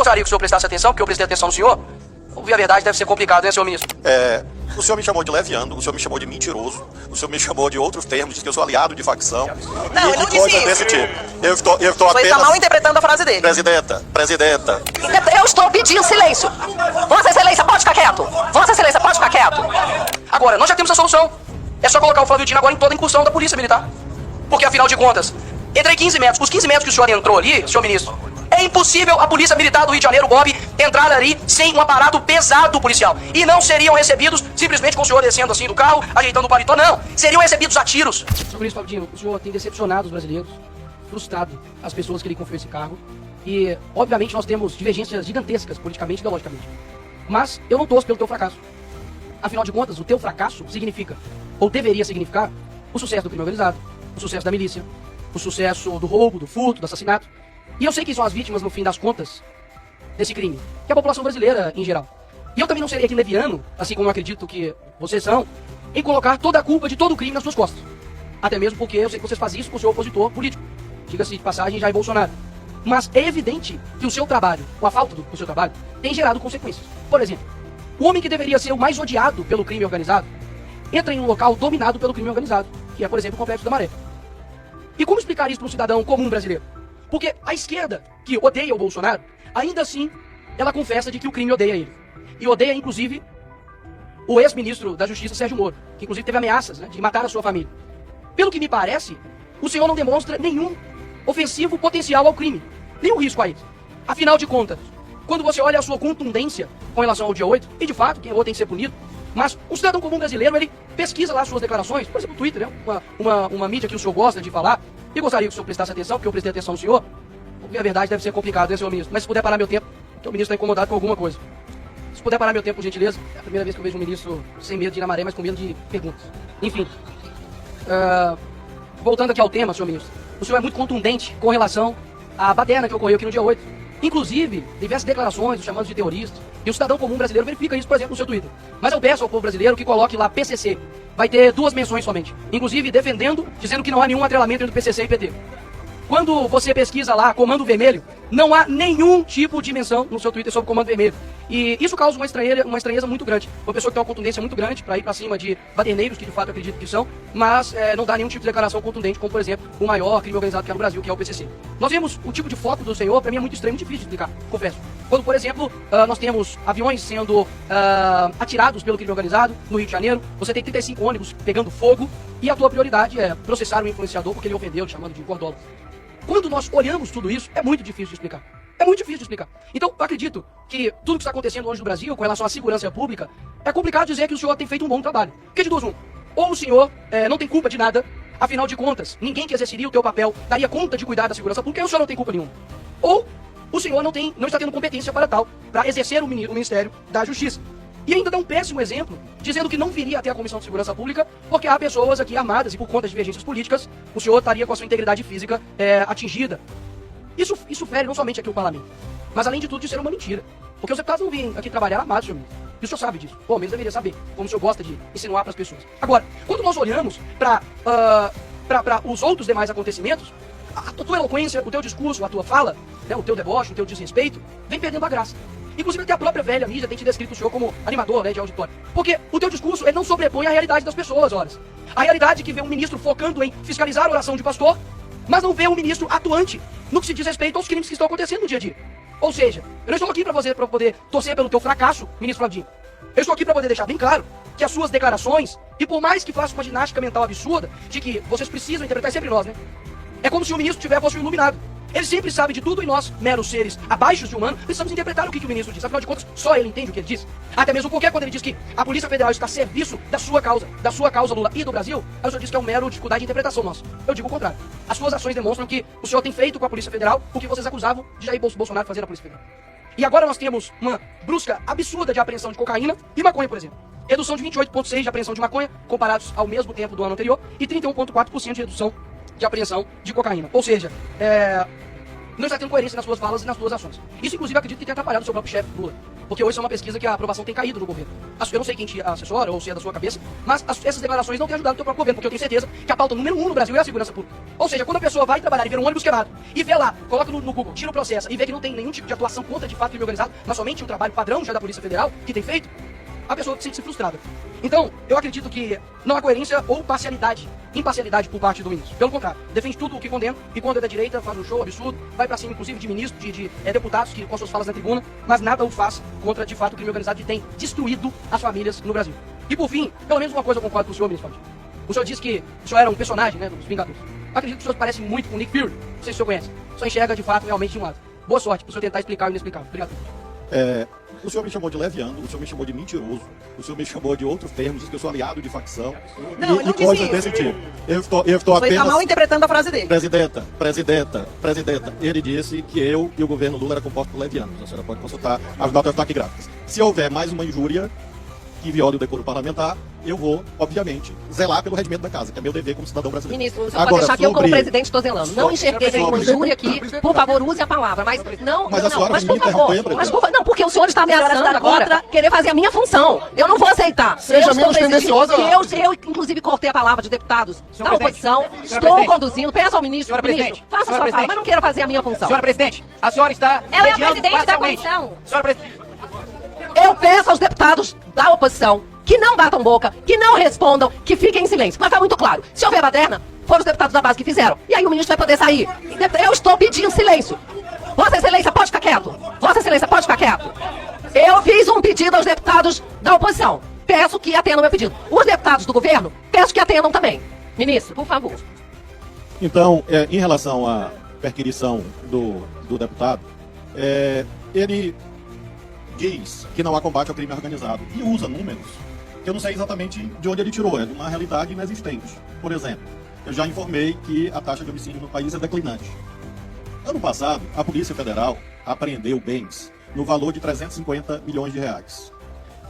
gostaria que o senhor prestasse atenção, porque eu prestei atenção no senhor. Ouvir a verdade deve ser complicado, né, senhor ministro? O senhor me chamou de leviano, o senhor me chamou de mentiroso, o senhor me chamou de outros termos, disse que eu sou aliado de facção. Não, ele não disse coisas isso. desse tipo. Eu estou Você está mal interpretando a frase dele. Presidenta. Eu estou pedindo silêncio. Vossa Excelência, pode ficar quieto. Vossa Excelência, pode ficar quieto. Agora, nós já temos a solução. É só colocar o Flávio Dino agora em toda a incursão da polícia militar. Porque, afinal de contas, entre 15 metros, os 15 metros que o senhor entrou ali, senhor ministro, é impossível a Polícia Militar do Rio de Janeiro, Bob, entrar ali sem um aparato pesado policial. E não seriam recebidos simplesmente com o senhor descendo assim do carro, ajeitando o paletó, não. Seriam recebidos a tiros. Senhor ministro Flávio Dino, o senhor tem decepcionado os brasileiros, frustrado as pessoas que lhe confiou esse cargo. E, obviamente, nós temos divergências gigantescas, politicamente e ideologicamente. Mas eu não torço pelo teu fracasso. Afinal de contas, o teu fracasso significa, ou deveria significar, o sucesso do crime organizado, o sucesso da milícia, o sucesso do roubo, do furto, do assassinato. E eu sei quem são as vítimas, no fim das contas, desse crime, que é a população brasileira em geral. E eu também não seria aqui leviano, assim como eu acredito que vocês são, em colocar toda a culpa de todo o crime nas suas costas. Até mesmo porque eu sei que vocês fazem isso com o seu opositor político. Diga-se de passagem, Jair Bolsonaro. Mas é evidente que o seu trabalho, ou a falta do seu trabalho, tem gerado consequências. Por exemplo, o homem que deveria ser o mais odiado pelo crime organizado, entra em um local dominado pelo crime organizado, que é, por exemplo, o Complexo da Maré. E como explicar isso para um cidadão comum brasileiro? Porque a esquerda, que odeia o Bolsonaro, ainda assim, ela confessa de que o crime odeia ele. E odeia, inclusive, o ex-ministro da Justiça, Sérgio Moro, que inclusive teve ameaças, né, de matar a sua família. Pelo que me parece, o senhor não demonstra nenhum ofensivo potencial ao crime, nenhum risco a ele. Afinal de contas, quando você olha a sua contundência com relação ao dia 8, e de fato, quem errou tem que ser punido, mas um cidadão comum brasileiro, ele pesquisa lá suas declarações, por exemplo, no Twitter, né, uma mídia que o senhor gosta de falar, e gostaria que o senhor prestasse atenção, porque eu prestei atenção no senhor. Ouvir a verdade deve ser complicado, né, senhor ministro? Mas se puder parar meu tempo, porque o ministro está incomodado com alguma coisa. Se puder parar meu tempo, por gentileza. É a primeira vez que eu vejo um ministro sem medo de ir na maré, mas com medo de perguntas. Enfim. Voltando aqui ao tema, senhor ministro. O senhor é muito contundente com relação à baderna que ocorreu aqui no dia 8. Inclusive, diversas declarações, chamando de terroristas. E o cidadão comum brasileiro verifica isso, por exemplo, no seu Twitter. Mas eu peço ao povo brasileiro que coloque lá PCC. Vai ter 2 menções somente. Inclusive, defendendo, dizendo que não há nenhum atrelamento entre o PCC e PT. Quando você pesquisa lá Comando Vermelho, não há nenhum tipo de menção no seu Twitter sobre Comando Vermelho. E isso causa uma estranheza muito grande. Uma pessoa que tem uma contundência muito grande para ir para cima de baderneiros, que de fato eu acredito que são, mas não dá nenhum tipo de declaração contundente, como por exemplo, o maior crime organizado que há no Brasil, que é o PCC. Nós vemos o tipo de foco do senhor, para mim é muito estranho, muito difícil de explicar, confesso. Quando, por exemplo, nós temos aviões sendo atirados pelo crime organizado no Rio de Janeiro, você tem 35 ônibus pegando fogo, e a tua prioridade é processar o influenciador porque ele ofendeu, chamando de gordolo. Quando nós olhamos tudo isso, é muito difícil de explicar. É muito difícil de explicar. Então, eu acredito que tudo que está acontecendo hoje no Brasil com relação à segurança pública, é complicado dizer que o senhor tem feito um bom trabalho. Porque de duas uma, ou o senhor não tem culpa de nada, afinal de contas, ninguém que exerceria o teu papel daria conta de cuidar da segurança pública, e o senhor não tem culpa nenhuma. Ou o senhor não está tendo competência para tal, para exercer o Ministério da Justiça. E ainda dá um péssimo exemplo, dizendo que não viria até a Comissão de Segurança Pública, porque há pessoas aqui armadas e por conta de divergências políticas, o senhor estaria com a sua integridade física atingida. Isso fere não somente aqui o parlamento, mas além de tudo de ser uma mentira. Porque os deputados não vêm aqui trabalhar armados, senhor ministro. E o senhor sabe disso. Bom, ao menos deveria saber, como o senhor gosta de insinuar para as pessoas. Agora, quando nós olhamos para os outros demais acontecimentos, a tua eloquência, o teu discurso, a tua fala, né, o teu deboche, o teu desrespeito, vem perdendo a graça. Inclusive até a própria velha mídia tem te descrito o senhor como animador, né, de auditório. Porque o teu discurso, ele não sobrepõe a realidade das pessoas, horas. A realidade que vê um ministro focando em fiscalizar a oração de pastor, mas não vê um ministro atuante no que se diz respeito aos crimes que estão acontecendo no dia a dia. Ou seja, eu não estou aqui para poder torcer pelo teu fracasso, ministro Flávio Dino. Eu estou aqui para poder deixar bem claro que as suas declarações, e por mais que faça uma ginástica mental absurda, de que vocês precisam interpretar, sempre nós, né? É como se o ministro fosse um iluminado. Ele sempre sabe de tudo e nós, meros seres abaixo de humano, precisamos interpretar o que o ministro diz. Afinal de contas, só ele entende o que ele diz. Até mesmo porque quando ele diz que a Polícia Federal está a serviço da sua causa, Lula, e do Brasil, aí o senhor diz que é uma mera dificuldade de interpretação nossa. Eu digo o contrário. As suas ações demonstram que o senhor tem feito com a Polícia Federal o que vocês acusavam de Jair Bolsonaro fazer na Polícia Federal. E agora nós temos uma brusca absurda de apreensão de cocaína e maconha, por exemplo. Redução de 28,6% de apreensão de maconha, comparados ao mesmo tempo do ano anterior, e 31,4% de redução de apreensão de cocaína. Ou seja, não está tendo coerência nas suas falas e nas suas ações. Isso, inclusive, acredito que tenha atrapalhado o seu próprio chefe, Lula. porque hoje é uma pesquisa que a aprovação tem caído no governo. Eu não sei quem te assessora ou se é da sua cabeça, mas essas declarações não têm ajudado o teu próprio governo, porque eu tenho certeza que a pauta número 1 no Brasil é a segurança pública. Ou seja, quando a pessoa vai trabalhar e vê um ônibus quebrado, e vê lá, coloca no Google, tira o processo, e vê que não tem nenhum tipo de atuação contra de fato crime organizado, mas somente um trabalho padrão já da Polícia Federal, que tem feito, a pessoa sente-se frustrada. Então, eu acredito que não há coerência ou imparcialidade por parte do ministro. Pelo contrário, defende tudo o que condena, e quando é da direita faz um show absurdo, vai pra cima inclusive de ministros, de deputados que com suas falas na tribuna, mas nada o faz contra de fato o crime organizado que tem destruído as famílias no Brasil. E por fim, pelo menos uma coisa eu concordo com o senhor, ministro Fausto. O senhor disse que o senhor era um personagem, né, dos Vingadores. Eu acredito que o senhor parece muito com o Nick Fury, não sei se o senhor conhece. Só enxerga de fato realmente de um lado. Boa sorte pro senhor tentar explicar o inexplicável. Obrigado. O senhor me chamou de leviano, o senhor me chamou de mentiroso, o senhor me chamou de outros termos, disse que eu sou aliado de facção e coisas desse tipo. Eu estou Você apenas... está mal interpretando a frase dele. Presidenta, ele disse que eu e o governo Lula era composto por levianos. A senhora pode consultar as notas taquigráficas. Se houver mais uma injúria que viole o decoro parlamentar, eu vou, obviamente, zelar pelo regimento da casa, que é meu dever como cidadão brasileiro. Ministro, o senhor pode deixar que eu, como presidente, estou zelando. Não enxerguei nenhuma injúria aqui. Por favor, use a palavra. Mas não, mas a senhora mas me por favor. interrompeu, Mas por favor, não, porque o senhor está ameaçando agora querer fazer a minha função. Eu não vou aceitar. Seja menos tendenciosa. Eu, inclusive, cortei a palavra de deputados da oposição. Estou conduzindo. Peço ao ministro, faça sua fala, mas não queira fazer a minha função. Senhora presidente, a senhora está Ela é a mediando presidente da parcialmente. comissão. Senhora presidente. Eu peço aos deputados da oposição que não batam boca, que não respondam, que fiquem em silêncio. Mas tá muito claro. Se houver baderna, foram os deputados da base que fizeram. E aí o ministro vai poder sair. Eu estou pedindo silêncio. Vossa Excelência, pode ficar quieto. Vossa Excelência, pode ficar quieto. Eu fiz um pedido aos deputados da oposição. Peço que atendam meu pedido. Os deputados do governo, peço que atendam também. Ministro, por favor. Então, em relação à perquisição do deputado, ele diz que não há combate ao crime organizado e usa números que eu não sei exatamente de onde ele tirou, é de uma realidade inexistente. Por exemplo, eu já informei que a taxa de homicídio no país é declinante. Ano passado, a Polícia Federal apreendeu bens no valor de 350 milhões de reais.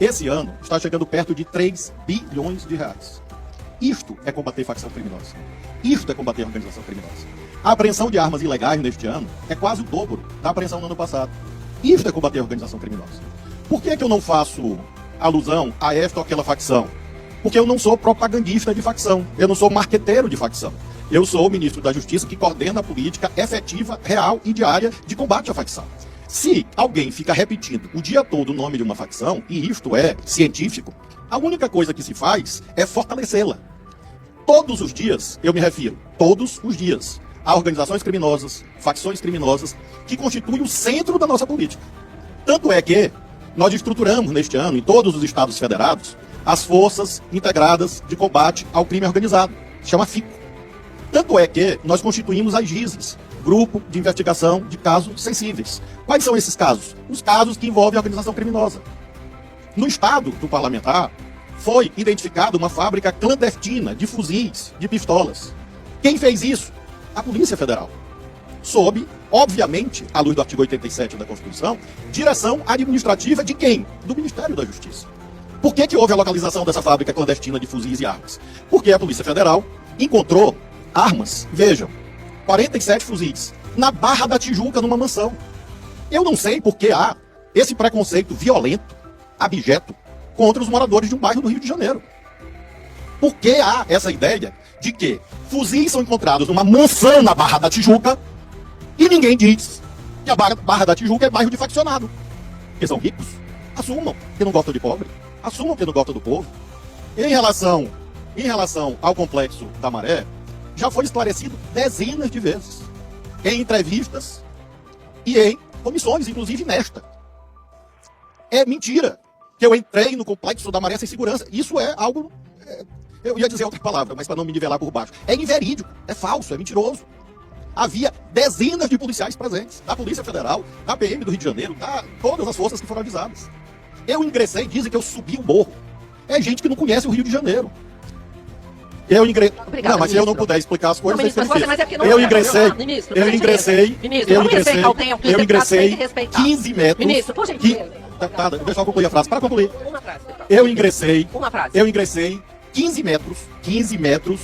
Esse ano está chegando perto de 3 bilhões de reais. Isto é combater facção criminosa. Isto é combater organização criminosa. A apreensão de armas ilegais neste ano é quase o dobro da apreensão no ano passado. Isto é combater a organização criminosa. Por que eu não faço alusão a esta ou aquela facção? Porque eu não sou propagandista de facção. Eu não sou marqueteiro de facção. Eu sou o ministro da Justiça que coordena a política efetiva, real e diária de combate à facção. Se alguém fica repetindo o dia todo o nome de uma facção, e isto é científico, a única coisa que se faz é fortalecê-la. Todos os dias, eu me refiro, todos os dias, a organizações criminosas, facções criminosas, que constituem o centro da nossa política. Tanto é que nós estruturamos neste ano, em todos os estados federados, as Forças Integradas de Combate ao Crime Organizado, chama FICO. Tanto é que nós constituímos as GISES, Grupo de Investigação de Casos Sensíveis. Quais são esses casos? Os casos que envolvem a organização criminosa. No estado do parlamentar, foi identificada uma fábrica clandestina de fuzis, de pistolas. Quem fez isso? A Polícia Federal. Sob, obviamente, à luz do artigo 87 da Constituição, direção administrativa de quem? Do Ministério da Justiça. Por que houve a localização dessa fábrica clandestina de fuzis e armas? Porque a Polícia Federal encontrou armas, vejam, 47 fuzis, na Barra da Tijuca, numa mansão. Eu não sei por que há esse preconceito violento, abjeto, contra os moradores de um bairro do Rio de Janeiro. Por que há essa ideia de que fuzis são encontrados numa mansão na Barra da Tijuca e ninguém diz que a Barra da Tijuca é bairro de faccionado? Porque são ricos. Assumam que não gostam de pobre. Assumam que não gostam do povo. Em relação ao complexo da Maré, já foi esclarecido dezenas de vezes. Em entrevistas e em comissões, inclusive nesta. É mentira que eu entrei no complexo da Maré sem segurança. Isso é algo... eu ia dizer outra palavra, mas para não me nivelar por baixo. É inverídico, é falso, é mentiroso. Havia dezenas de policiais presentes, da Polícia Federal, da PM do Rio de Janeiro, todas as forças que foram avisadas. Eu ingressei, dizem que eu subi o morro. É gente que não conhece o Rio de Janeiro. Eu ingressei... Obrigada, não, mas ministro. se eu não puder explicar as coisas, Não, ministro, mas é porque não... eu ingressei, Ministro, eu ingressei, Ministro, eu vamos respeitar o tempo que os eu deputados têm ingressei que respeitar. 15 metros... Ministro, por gentileza. Deixa eu concluir a frase, para concluir. Uma frase, Eu ingressei... Uma frase. Eu ingressei 15 metros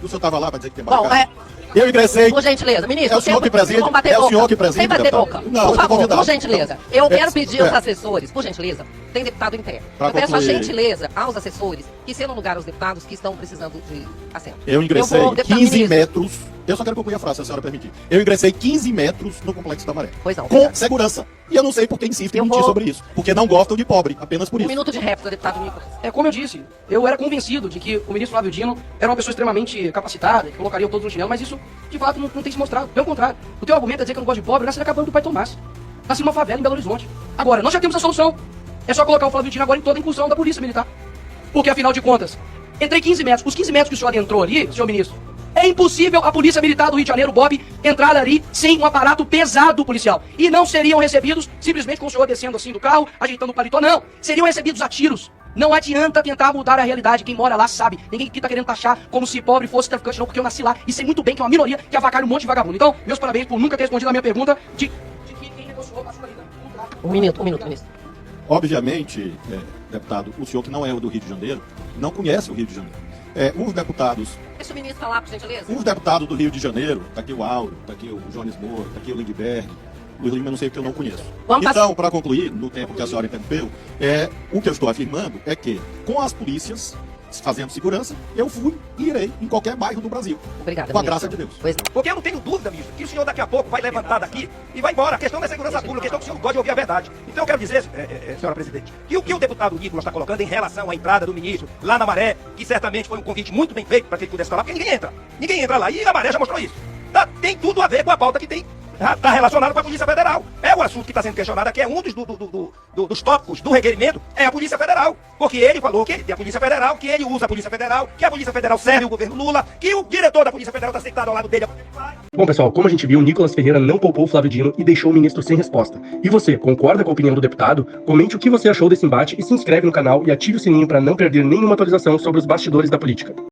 O senhor estava lá para dizer que tem Bom, barricada? Eu ingressei. Por gentileza, ministro, É o senhor que preside, vamos bater é o boca. senhor que preside, Sem bater deputado. boca. Não, eu Por tô favor, convidado. por gentileza. Eu quero pedir aos é. assessores, por gentileza, tem deputado interno. Pra Eu peço a concluir. gentileza aos assessores que cedam lugar aos deputados que estão precisando de assento. Eu ingressei vou, deputado 15 ministro. metros. Eu só quero concluir a frase, se a senhora permitir. Eu ingressei 15 metros no Complexo da Maré. Pois não. Com obrigado. segurança. E eu não sei por que insistem em Eu mentir vou- sobre isso. Porque não gostam de pobre, apenas por Um isso. minuto de réplica, deputado Nicolas. É como eu disse, eu era convencido de que o ministro Flávio Dino era uma pessoa extremamente capacitada, que colocaria todos no chinelo, mas isso, de fato, não tem se mostrado. Pelo contrário, o teu argumento é dizer que eu não gosto de pobre, nasce na cabana do pai Tomás. Nasce numa favela em Belo Horizonte. Agora, nós já temos a solução. É só colocar o Flávio Dino agora em toda a incursão da polícia militar. Porque, afinal de contas, entrei 15 metros. Os 15 metros que o senhor adentrou ali, senhor ministro, é impossível a Polícia Militar do Rio de Janeiro, Bob, entrar ali sem um aparato pesado policial. E não seriam recebidos simplesmente com o senhor descendo assim do carro, ajeitando o paletó, não. Seriam recebidos a tiros. Não adianta tentar mudar a realidade. Quem mora lá sabe. Ninguém aqui tá querendo taxar como se pobre fosse traficante, não, porque eu nasci lá e sei muito bem que é uma minoria que avacalha um monte de vagabundo. Então, meus parabéns por nunca ter respondido a minha pergunta de que quem negociou a sua vida. Um minuto, ministro. Obviamente, deputado, o senhor que não é do Rio de Janeiro, não conhece o Rio de Janeiro. Os deputados Deixa o ministro falar, por gentileza. Os deputados do Rio de Janeiro, tá aqui o Auro, tá aqui o Jones Moura, tá aqui o Lindbergh, Luiz Lima, eu não sei porque eu não conheço. Vamos Então, para concluir, no tempo que a senhora interrompeu, o que eu estou afirmando é que, com as polícias fazendo segurança, eu fui e irei em qualquer bairro do Brasil. Obrigada, Com a ministro. graça de Deus. Pois não. Porque eu não tenho dúvida, ministro, que o senhor daqui a pouco vai levantar daqui e vai embora. A questão não é segurança pública, a questão é que o senhor gosta de ouvir a verdade. Então eu quero dizer, senhora presidente, que o que o deputado Nicolas está colocando em relação à entrada do ministro lá na Maré, que certamente foi um convite muito bem feito para que ele pudesse falar, porque ninguém entra. Ninguém entra lá. E a Maré já mostrou isso. Tem tudo a ver com a pauta que tem. Está relacionado com a Polícia Federal. É o assunto que está sendo questionado aqui, é um dos tópicos do requerimento, é a Polícia Federal. Porque ele falou que ele tem a Polícia Federal, que ele usa a Polícia Federal, que a Polícia Federal serve o governo Lula, que o diretor da Polícia Federal está sentado ao lado dele. Bom, pessoal, como a gente viu, Nicolas Ferreira não poupou o Flávio Dino e deixou o ministro sem resposta. E você, concorda com a opinião do deputado? Comente o que você achou desse embate e se inscreve no canal e ative o sininho para não perder nenhuma atualização sobre os bastidores da política.